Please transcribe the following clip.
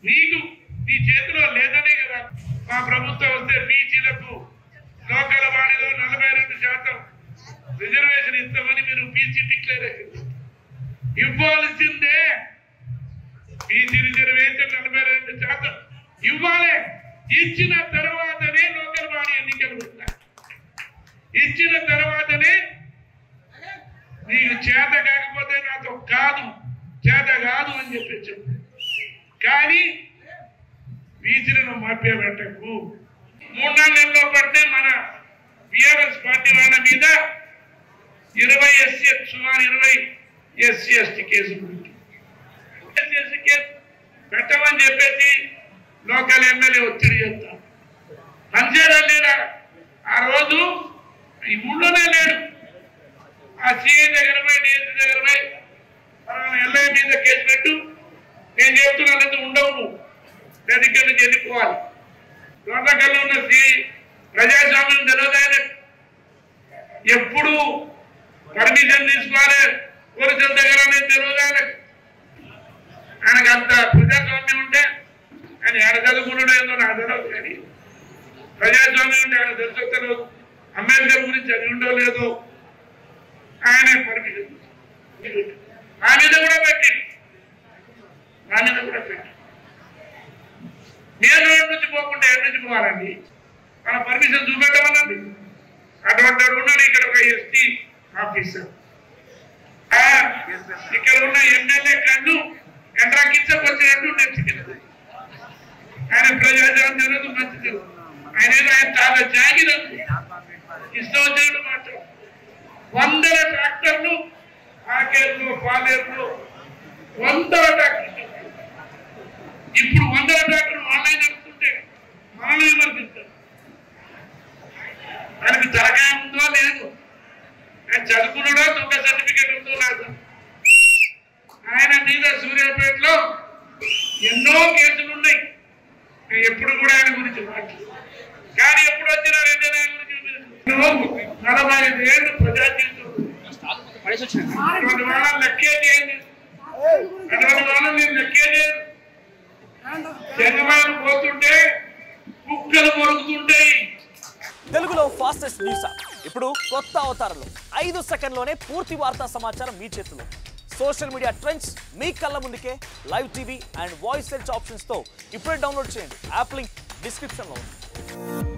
నీకు నీ చేతిలో లేదనే కదా మా ప్రభుత్వం వస్తే బీసీలకు లోకల్ వాణిలో 42% రిజర్వేషన్ ఇస్తామని మీరు బీసీ డిక్లరేషన్ ఇవ్వాల్సిందే. బీసీ రిజర్వేషన్ 42% ఇవ్వాలి. ఇచ్చిన తర్వాతనే లోకల్ వాణి ఎన్నికలు వస్తాయి. ఇచ్చిన తర్వాతనే నీకు చేత కాకపోతే నాతో కాదు, చేత కాదు అని చెప్పచ్చు. కానీ బీసీలను మభ్యపెట్టకు. 3-4 నెలల్లో పడితే మన బీఆర్ఎస్ పార్టీ వాళ్ళ మీద 20 సుమారు 20 SC ST కేసులు కేసు పెట్టమని చెప్పేసి లోకల్ ఎమ్మెల్యే ఒత్తిడి చేస్తాం. మంచిగా లేడా ఆ రోజు ఈ ఊళ్ళోనే లేడు. ఆ సిఐ దగ్గర పోయి డిఎస్సీ దగ్గర పోయి ఎల్ఐ మీద కేసు పెట్టు, నేను చెప్తున్నాను ఉండవు, నువ్వు నేను ఇక్కడి నుంచి వెళ్ళిపోవాలి. దొండకల్లో ఉన్న సిఐ ప్రజాస్వామ్యం తెలియదు ఆయన. ఎప్పుడు పర్మిషన్ తీసుకోవాలి పోలీసుల దగ్గర తెలియదు ఆయనకు. ఆయనకు అంత ప్రజాస్వామ్యం ఉంటే ఆయన ఎడ చదువుకున్నాడో ఏందో నాకు తెలియదు. కానీ ప్రజాస్వామ్యం ఉంటే ఆయన తెలుసు తెలియదు. అంబేద్కర్ గురించి అది ఉండో లేదో ఆయన పర్మిషన్ ఆ మీద కూడా పెట్టి నేను రోడ్డు నుంచి పోకుండా ఎక్కడి నుంచి పోవాలండి? మన పర్మిషన్ చూపెట్టమనండి. అటువంటి ఉన్నాడు ఇక్కడ ఒక ST ఆఫీసర్. ఇక్కడ ఉన్న ఎమ్మెల్యే కన్ను ఎంట్రాకిచ్చకొచ్చినట్టు నెచ్చుకెళ్ళదు. ఆయన ప్రజాస్వామ్యం తెలియదు, మంచి తెలియదు. ఆయన ఏదో ఆయన చాలా జాగిరదు, ఇష్టం వచ్చినట్టు మాట్లాడు. 100 ట్రాక్టర్లు ఆకేర్లు పాలేర్లు 100 ట్రాక్టర్లు. ఇప్పుడు 100 ట్రాక్టర్లు ఆన్లైన్ నడుస్తుంటే మనల్ని విమర్శిస్తారు. ఆయనకు తలకాయ ఉందో లేదు, ఆయన చదువుకున్నాడో దొంగ సర్టిఫికేట్ ఉందో లేదు. ఆయన మీద సూర్యాపేటలో ఎన్నో కేసులు ఉన్నాయి. ఎప్పుడు కూడా ఆయన గురించి మాట్లాడు. కానీ ఎప్పుడు వచ్చినా ఆయన గురించి 45 ఏళ్ళు ప్రజా జీవితం అటువంటి వాళ్ళని లెక్కే చేయండి. అటువంటి వాళ్ళని నేను లెక్కే చేయను. జనమాలు పోతుంటే కుక్కలు మొరుగుతుంటాయి. తెలుగులో ఫాస్టెస్ట్ న్యూస్ ఇప్పుడు కొత్త అవతారంలో 5 సెకండ్లోనే పూర్తి వార్తా సమాచారం మీ చేతిలో. సోషల్ మీడియా ట్రెండ్స్ మీ కళ్ళ ముందుకే live TV and voice search ఆప్షన్స్తో ఇప్పుడే డౌన్లోడ్ చేయండి. యాప్ లింక్ డిస్క్రిప్షన్లో ఉంది.